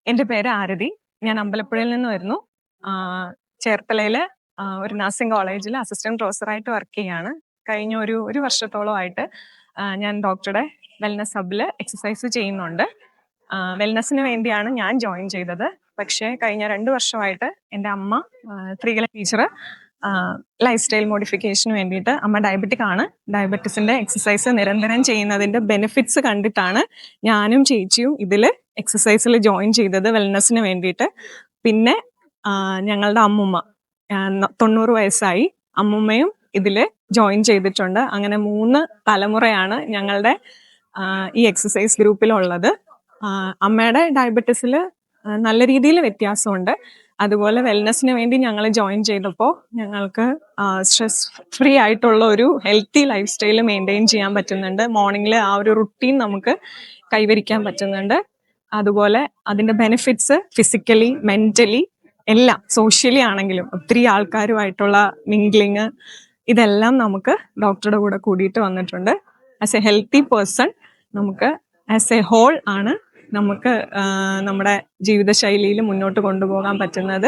എൻ്റെ പേര് ആരതി. ഞാൻ അമ്പലപ്പുഴയിൽ നിന്ന് വരുന്നു. ചേർത്തലയിലെ ഒരു നഴ്സിംഗ് കോളേജിൽ അസിസ്റ്റന്റ് പ്രൊഫസറായിട്ട് വർക്ക് ചെയ്യാണ്. കഴിഞ്ഞ ഒരു വർഷത്തോളമായിട്ട് ഞാൻ ഡോക്ടറുടെ വെൽനസ് ഹബ്ബിൽ എക്സസൈസ് ചെയ്യുന്നുണ്ട്. വെൽനസ്സിന് വേണ്ടിയാണ് ഞാൻ ജോയിൻ ചെയ്തത്. പക്ഷേ കഴിഞ്ഞ 2 വർഷമായിട്ട് എൻ്റെ അമ്മ സ്ത്രീകളെ ടീച്ചർ ലൈഫ് സ്റ്റൈൽ മോഡിഫിക്കേഷന് വേണ്ടിയിട്ട് അമ്മ ഡയബറ്റിക് ആണ്. ഡയബറ്റിസിന്റെ എക്സസൈസ് നിരന്തരം ചെയ്യുന്നതിന്റെ ബെനിഫിറ്റ്സ് കണ്ടിട്ടാണ് ഞാനും ചേച്ചിയും ഇതിൽ എക്സസൈസിൽ ജോയിൻ ചെയ്തത് വെൽനസ്സിന് വേണ്ടിയിട്ട്. പിന്നെ ഞങ്ങളുടെ അമ്മുമ്മ 90 വയസ്സായി. അമ്മുമ്മയും ഇതിൽ ജോയിൻ ചെയ്തിട്ടുണ്ട്. അങ്ങനെ 3 തലമുറയാണ് ഞങ്ങളുടെ ഈ എക്സസൈസ് ഗ്രൂപ്പിലുള്ളത്. അമ്മയുടെ ഡയബറ്റിസിൽ നല്ല രീതിയിൽ വ്യത്യാസമുണ്ട്. അതുപോലെ വെൽനസ്സിന് വേണ്ടി ഞങ്ങൾ ജോയിൻ ചെയ്തപ്പോൾ ഞങ്ങൾക്ക് സ്ട്രെസ് ഫ്രീ ആയിട്ടുള്ള ഒരു ഹെൽത്തി ലൈഫ് സ്റ്റൈൽ മെയിൻറ്റെയിൻ ചെയ്യാൻ പറ്റുന്നുണ്ട്. മോർണിംഗിൽ ആ ഒരു റുട്ടീൻ നമുക്ക് കൈവരിക്കാൻ പറ്റുന്നുണ്ട്. അതുപോലെ അതിൻ്റെ ബെനിഫിറ്റ്സ് ഫിസിക്കലി, മെൻ്റലി എല്ലാം, സോഷ്യലി ആണെങ്കിലും ഒത്തിരി ആൾക്കാരുമായിട്ടുള്ള മിംഗ്ലിങ്, ഇതെല്ലാം നമുക്ക് ഡോക്ടറുടെ കൂടെ കൂടിയിട്ട് വന്നിട്ടുണ്ട്. ആസ് എ ഹെൽത്തി പേഴ്സൺ നമുക്ക് ആസ് എ ഹോൾ ആണ് നമുക്ക് നമ്മുടെ ജീവിതശൈലിയിൽ മുന്നോട്ട് കൊണ്ടുപോകാൻ പറ്റുന്നത്.